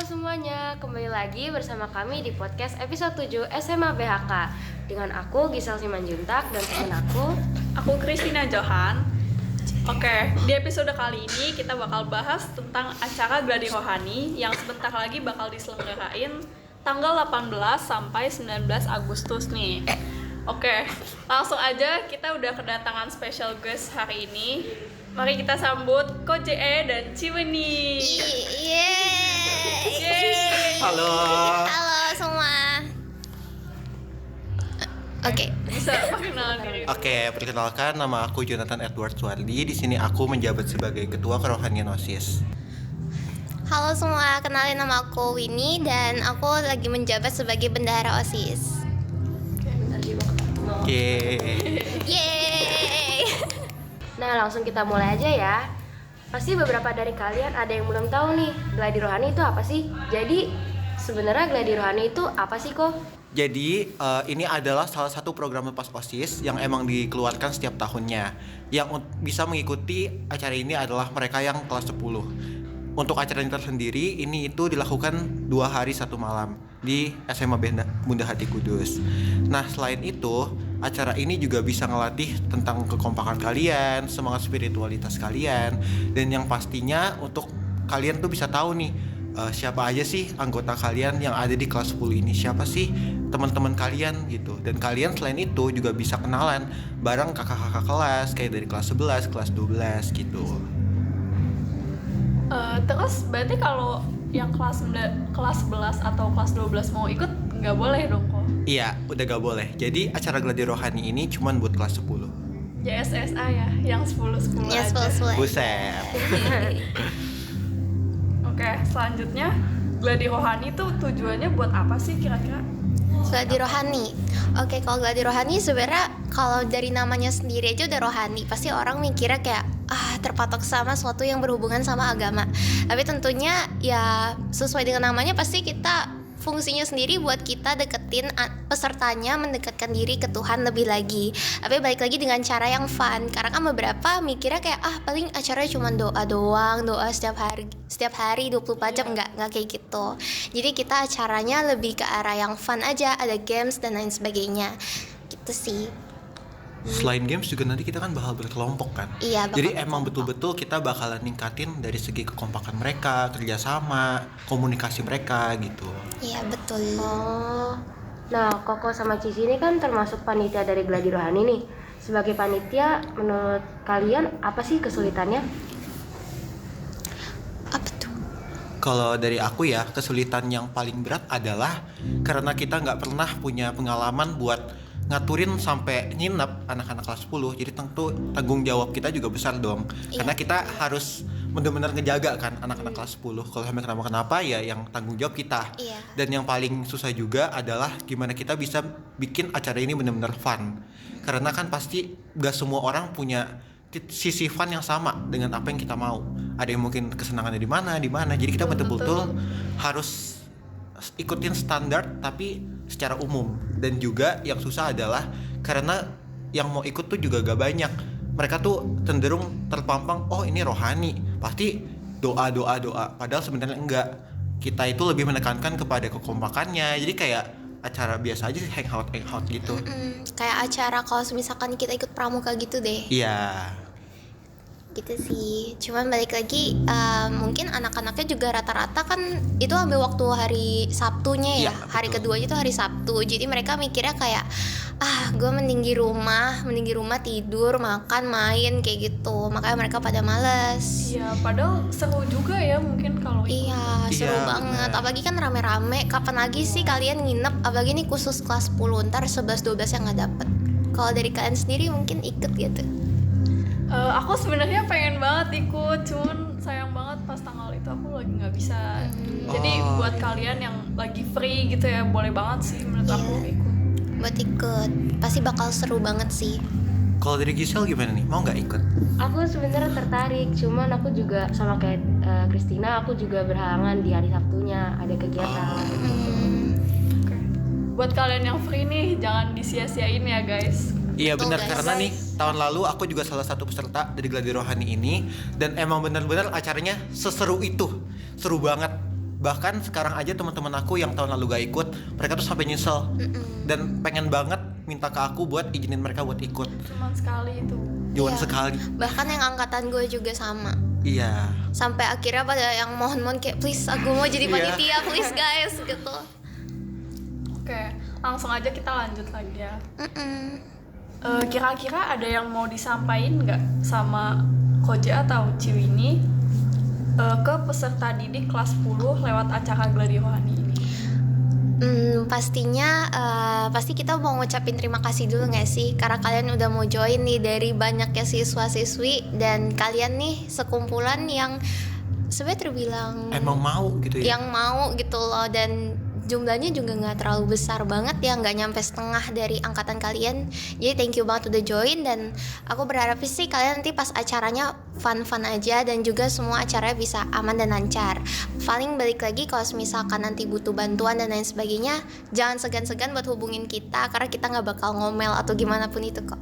semuanya, kembali lagi bersama kami di podcast episode 7 SMA BHK. Dengan aku Gisel Simanjuntak dan teman Aku Christina Johan. Oke, di episode kali ini kita bakal bahas tentang acara Gladi Rohani yang sebentar lagi bakal diselenggarain tanggal 18 sampai 19 Agustus nih. Oke, langsung aja kita udah kedatangan special guest hari ini. Mari kita sambut Ko JE dan Ciweni. Halo. Halo semua. Oke. Bisa perkenalan diri. Oke, perkenalkan nama aku Jonathan Edward Suwardi. Di sini aku menjabat sebagai Ketua Kerohanian OSIS. Halo semua, kenalin nama aku Winnie dan aku lagi menjabat sebagai bendahara OSIS. Yeay. Nah, langsung kita mulai aja ya. Pasti beberapa dari kalian ada yang belum tahu nih, Gladi Rohani itu apa sih? Jadi, sebenarnya Gladi Rohani itu apa sih, Ko? Jadi ini adalah salah satu program lepas OSIS yang emang dikeluarkan setiap tahunnya. Yang bisa mengikuti acara ini adalah mereka yang kelas 10. Untuk acara ini tersendiri, ini itu dilakukan 2 hari 1 malam di SMA Bunda Hati Kudus. Nah, selain itu, acara ini juga bisa ngelatih tentang kekompakan kalian, semangat spiritualitas kalian, dan yang pastinya untuk kalian tuh bisa tahu nih siapa aja sih anggota kalian yang ada di kelas 10 ini, siapa sih teman-teman kalian gitu. Dan kalian selain itu juga bisa kenalan bareng kakak-kakak kelas kayak dari kelas 11, kelas 12 gitu. Terus berarti kalau yang kelas 11 atau kelas 12 mau ikut nggak boleh dong kok? Iya, udah gak boleh. Jadi acara Gladi Rohani ini cuman buat kelas 10. JSSA ya, yang 10-10 Ya, aja. 10-10. Buset. Oke, selanjutnya Gladi Rohani tuh tujuannya buat apa sih kira-kira? Gladi Rohani. Oke, kalau Gladi Rohani sebenarnya kalau dari namanya sendiri aja udah rohani, pasti orang mikirnya kayak terpatok sama sesuatu yang berhubungan sama agama. Tapi tentunya ya sesuai dengan namanya pasti kita fungsinya sendiri buat kita deketin pesertanya, mendekatkan diri ke Tuhan lebih lagi. Tapi balik lagi dengan cara yang fun. Karena kan beberapa mikirnya kayak paling acaranya cuma doa doang, doa setiap hari 24 jam, enggak kayak gitu. Jadi kita acaranya lebih ke arah yang fun aja, ada games dan lain sebagainya. Gitu sih. Selain games juga nanti kita kan bakal berkelompok kan. Iya, bakal jadi emang berkelompok. betul-betul kita bakalan ningkatin dari segi kekompakan mereka, kerjasama, komunikasi mereka gitu. Iya, betul. Oh, nah Koko sama Cici ini kan termasuk panitia dari Gladi Rohani nih. Sebagai panitia, menurut kalian apa sih kesulitannya? Apa tuh? Kalau dari aku ya, kesulitan yang paling berat adalah karena kita nggak pernah punya pengalaman buat ngaturin sampai nginep anak-anak kelas 10. Jadi tentu tanggung jawab kita juga besar dong. Iya. Karena kita harus benar-benar ngejaga kan anak-anak kelas 10. Kalau sampai kenapa-kenapa ya yang tanggung jawab kita. Iya. Dan yang paling susah juga adalah gimana kita bisa bikin acara ini benar-benar fun. Karena kan pasti gak semua orang punya sisi fun yang sama dengan apa yang kita mau. Ada yang mungkin kesenangannya di mana. Jadi kita betul-betul harus ikutin standar tapi secara umum. Dan juga yang susah adalah karena yang mau ikut tuh juga gak banyak. Mereka tuh cenderung terpampang, oh ini rohani, pasti doa. Padahal sebenarnya enggak. Kita itu lebih menekankan kepada kekompakannya. Jadi kayak acara biasa aja sih, hangout gitu. Kayak acara kalau misalkan kita ikut pramuka gitu deh. Iya. Gitu sih. Cuman balik lagi mungkin anak-anaknya juga rata-rata kan itu ambil waktu hari Sabtunya ya. Iya, Hari betul. keduanya itu hari Sabtu. Jadi mereka mikirnya kayak gue mending di rumah tidur, makan, main kayak gitu. Makanya mereka pada males. Iya, padahal seru juga ya mungkin kalau ikut. Iya, seru Iya, banget. bener. Apalagi kan rame-rame. Kapan lagi sih kalian nginep? Apalagi ini khusus kelas 10. Ntar 11-12 yang gak dapet. Kalau dari kalian sendiri mungkin ikut gitu. Aku sebenarnya pengen banget ikut, cuman sayang banget pas tanggal itu aku lagi nggak bisa. Jadi Oh. buat kalian yang lagi free gitu ya, boleh banget sih menurut aku ikut. Buat ikut. Pasti bakal seru banget sih. Kalau dari Gisel gimana nih? Mau nggak ikut? Aku sebenarnya tertarik, cuman aku juga sama kayak Christina, aku juga berhalangan di hari Sabtunya ada kegiatan. Oke. Buat kalian yang free nih, jangan disia-siain ya guys. Iya Betul, benar, guys. karena nih tahun lalu aku juga salah satu peserta dari Gladi Rohani ini, dan emang benar-benar acaranya seseru itu, seru banget. Bahkan sekarang aja teman-teman aku yang tahun lalu gak ikut, mereka tuh sampai nyesel dan pengen banget minta ke aku buat izinin mereka buat ikut. Cuman sekali itu. Cuman Iya. sekali. Bahkan yang angkatan gue juga sama. Iya. Sampai akhirnya pada yang mohon-mohon kayak please aku mau jadi Iya. panitia please guys gitu. Oke, langsung aja kita lanjut lagi ya. Mm-mm. Kira-kira ada yang mau disampaikan nggak sama Koja atau Ciwini ke peserta didik kelas 10 lewat acara Gladi Rohani ini? Pastinya pasti kita mau ngucapin terima kasih dulu nggak sih, karena kalian udah mau join nih dari banyaknya siswa-siswi, dan kalian nih sekumpulan yang sebenarnya terbilang Emang mau gitu ya. yang mau gitu loh, dan jumlahnya juga nggak terlalu besar banget ya, nggak nyampe setengah dari angkatan kalian. Jadi thank you banget udah join, dan aku berharap sih kalian nanti pas acaranya fun-fun aja, dan juga semua acaranya bisa aman dan lancar. Paling balik lagi kalau misalkan nanti butuh bantuan dan lain sebagainya, jangan segan-segan buat hubungin kita, karena kita nggak bakal ngomel atau gimana pun itu kok.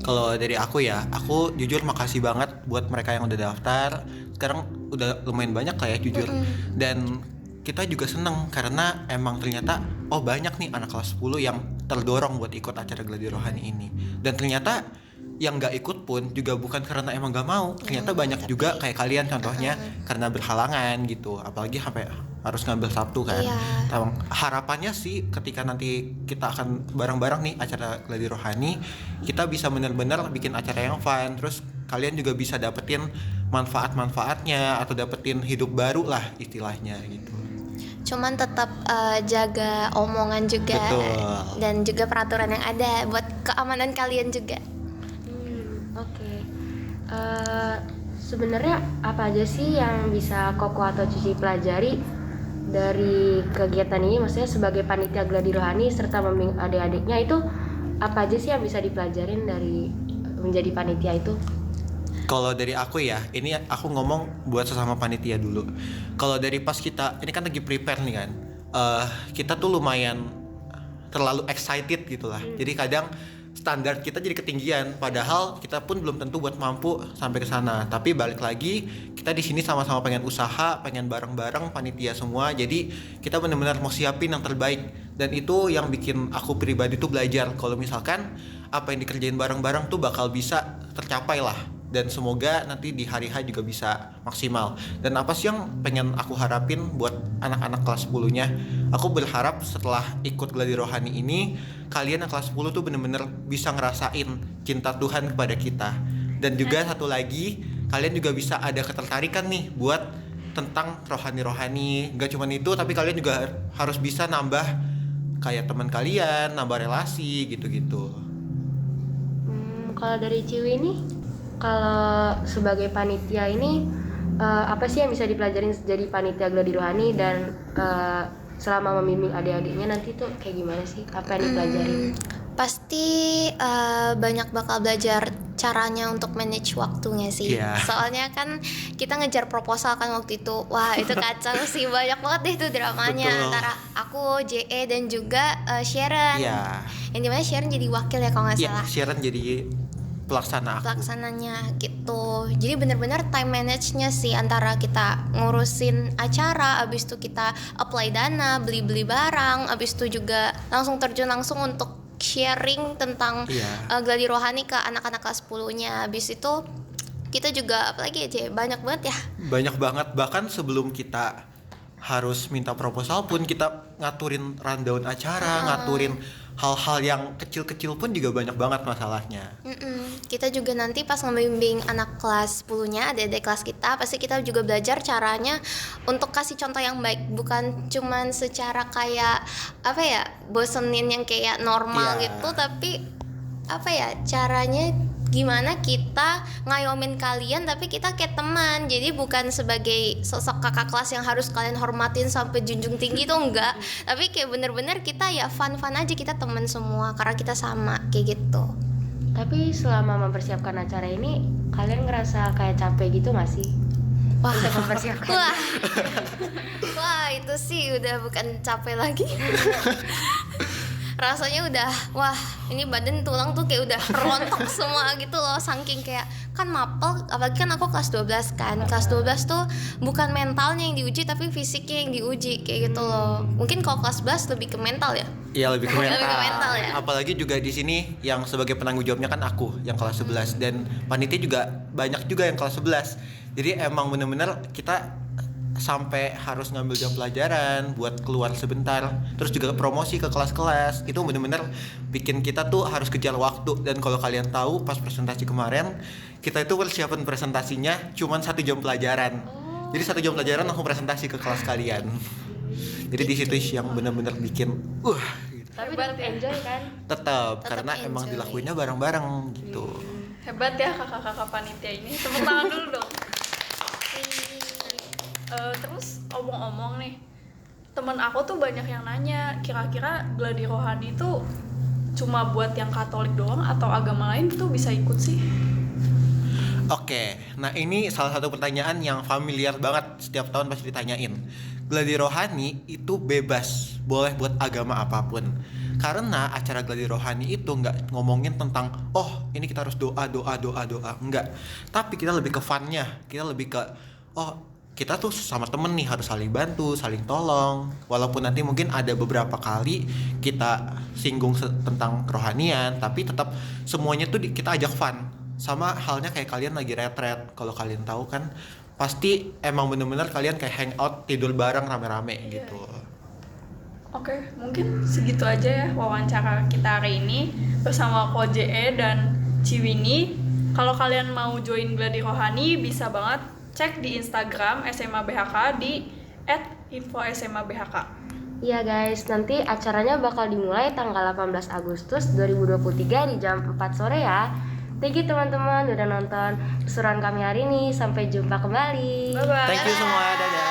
Kalau dari aku ya, aku jujur makasih banget buat mereka yang udah daftar. Sekarang udah lumayan banyak lah ya jujur. Dan kita juga seneng karena emang ternyata banyak nih anak kelas 10 yang terdorong buat ikut acara Gladi Rohani ini. Dan ternyata yang gak ikut pun juga bukan karena emang gak mau. Ternyata banyak juga kayak kalian contohnya karena berhalangan gitu. Apalagi sampai harus ngambil Sabtu kan. Iya. Harapannya sih ketika nanti kita akan bareng-bareng nih acara Gladi Rohani, kita bisa benar-benar bikin acara yang fun. Terus kalian juga bisa dapetin manfaat-manfaatnya atau dapetin hidup baru lah istilahnya gitu. Cuman tetap jaga omongan juga. Betul. Dan juga peraturan yang ada buat keamanan kalian juga. Oke. Sebenarnya apa aja sih yang bisa Koko atau Cici pelajari dari kegiatan ini? Maksudnya sebagai panitia Gladi Rohani serta membimbing adik-adiknya, itu apa aja sih yang bisa dipelajarin dari menjadi panitia itu? Kalau dari aku ya, ini aku ngomong buat sesama panitia dulu. Kalau dari pas kita, ini kan lagi prepare nih kan, kita tuh lumayan terlalu excited gitu lah. Jadi kadang standar kita jadi ketinggian, padahal kita pun belum tentu buat mampu sampai ke sana. Tapi balik lagi, kita di sini sama-sama pengen usaha, pengen bareng-bareng panitia semua. Jadi kita benar-benar mau siapin yang terbaik. Dan itu yang bikin aku pribadi tuh belajar kalau misalkan apa yang dikerjain bareng-bareng tuh bakal bisa tercapai lah. Dan semoga nanti di hari H juga bisa maksimal. Dan apa sih yang pengen aku harapin buat anak-anak kelas 10-nya? Aku berharap setelah ikut Gladi Rohani ini, kalian yang kelas 10 tuh bener-bener bisa ngerasain cinta Tuhan kepada kita. Dan juga satu lagi, kalian juga bisa ada ketertarikan nih buat tentang rohani-rohani. Gak cuma itu, tapi kalian juga harus bisa nambah kayak teman kalian, nambah relasi gitu-gitu. Kalau dari Ciwi nih, kalau sebagai panitia ini apa sih yang bisa dipelajarin jadi panitia Gladi Rohani, dan selama membimbing adik-adiknya nanti tuh kayak gimana sih? Apa yang dipelajarin? Pasti banyak bakal belajar caranya untuk manage waktunya sih. Iya. Soalnya kan kita ngejar proposal kan waktu itu. Wah, itu kacau sih, banyak banget deh itu dramanya. Betul. Antara aku, JE, dan juga Sharon. Iya. Yang dimana Sharon jadi wakil ya kalau nggak Iya, salah. Sharon jadi pelaksana aku. Pelaksananya gitu. Jadi benar-benar time manage-nya sih, antara kita ngurusin acara, abis itu kita apply dana, beli-beli barang, abis itu juga langsung terjun langsung untuk sharing tentang Gladi Rohani ke anak-anak kelas 10-nya. Abis itu kita juga apalagi aja banyak banget ya. Banyak banget, bahkan sebelum kita harus minta proposal pun kita ngaturin rundown acara, ngaturin hal-hal yang kecil-kecil pun juga banyak banget masalahnya. Kita juga nanti pas ngebimbing anak kelas 10-nya, adik-adik kelas kita, pasti kita juga belajar caranya untuk kasih contoh yang baik, bukan cuman secara kayak apa ya, bosenin yang kayak normal gitu, tapi apa ya, caranya gimana kita ngayomin kalian tapi kita kayak teman. Jadi bukan sebagai sosok kakak kelas yang harus kalian hormatin sampai junjung tinggi tuh enggak, tapi kayak bener-bener kita ya fun-fun aja, kita teman semua karena kita sama kayak gitu. Tapi selama mempersiapkan acara ini, kalian ngerasa kayak capek gitu nggak sih? Wah, Untuk mempersiapkan. Wah, itu sih udah bukan capek lagi. rasanya udah wah ini badan tulang tuh kayak udah rontok semua gitu loh, saking kayak kan mapel, apalagi kan aku kelas 12 kan. Kelas 12 tuh bukan mentalnya yang diuji tapi fisiknya yang diuji kayak gitu loh. Mungkin kalau kelas 11 lebih ke mental ya. Iya, lebih ke mental. Lebih ke mental ya. Apalagi juga di sini yang sebagai penanggung jawabnya kan aku yang kelas 11 dan panitia juga banyak juga yang kelas 11. Jadi emang bener-bener kita sampai harus ngambil jam pelajaran buat keluar sebentar, terus juga promosi ke kelas-kelas. Itu bener-bener bikin kita tuh harus kejar waktu. Dan kalau kalian tahu pas presentasi kemarin kita itu persiapan presentasinya cuman 1 jam pelajaran. Jadi 1 jam pelajaran langsung presentasi ke kelas kalian. Jadi di situ yang bener-bener bikin gitu. Tapi Hebat tetap ya. enjoy kan? Tetap Tetap karena emang enjoy. dilakuinnya bareng-bareng gitu. Hebat ya kakak-kakak panitia ini. Tepuk tangan dulu dong. Terus omong-omong nih, temen aku tuh banyak yang nanya, kira-kira gladi rohani itu cuma buat yang Katolik doang atau agama lain tuh bisa ikut sih? Oke, nah ini salah satu pertanyaan yang familiar banget, setiap tahun pasti ditanyain. Gladi rohani itu bebas, boleh buat agama apapun. Karena acara gladi rohani itu nggak ngomongin tentang oh ini kita harus doa, enggak. Tapi kita lebih ke funnya, kita lebih ke oh kita tuh sama temen nih harus saling bantu, saling tolong. Walaupun nanti mungkin ada beberapa kali kita singgung tentang kerohanian, tapi tetap semuanya tuh kita ajak fun. Sama halnya kayak kalian lagi retret, kalau kalian tahu kan pasti emang bener-bener kalian kayak hangout tidur bareng rame-rame gitu. Oke, mungkin segitu aja ya wawancara kita hari ini bersama Ko JE dan Ciwini. Kalau kalian mau join gladi rohani bisa banget cek di Instagram SMA BHK di @info_SMA_BHK. Iya guys, nanti acaranya bakal dimulai tanggal 18 Agustus 2023 di jam 4 sore ya. Thank you teman-teman udah nonton keseruan kami hari ini. Sampai jumpa kembali. Bye bye. Thank you semua, dadah.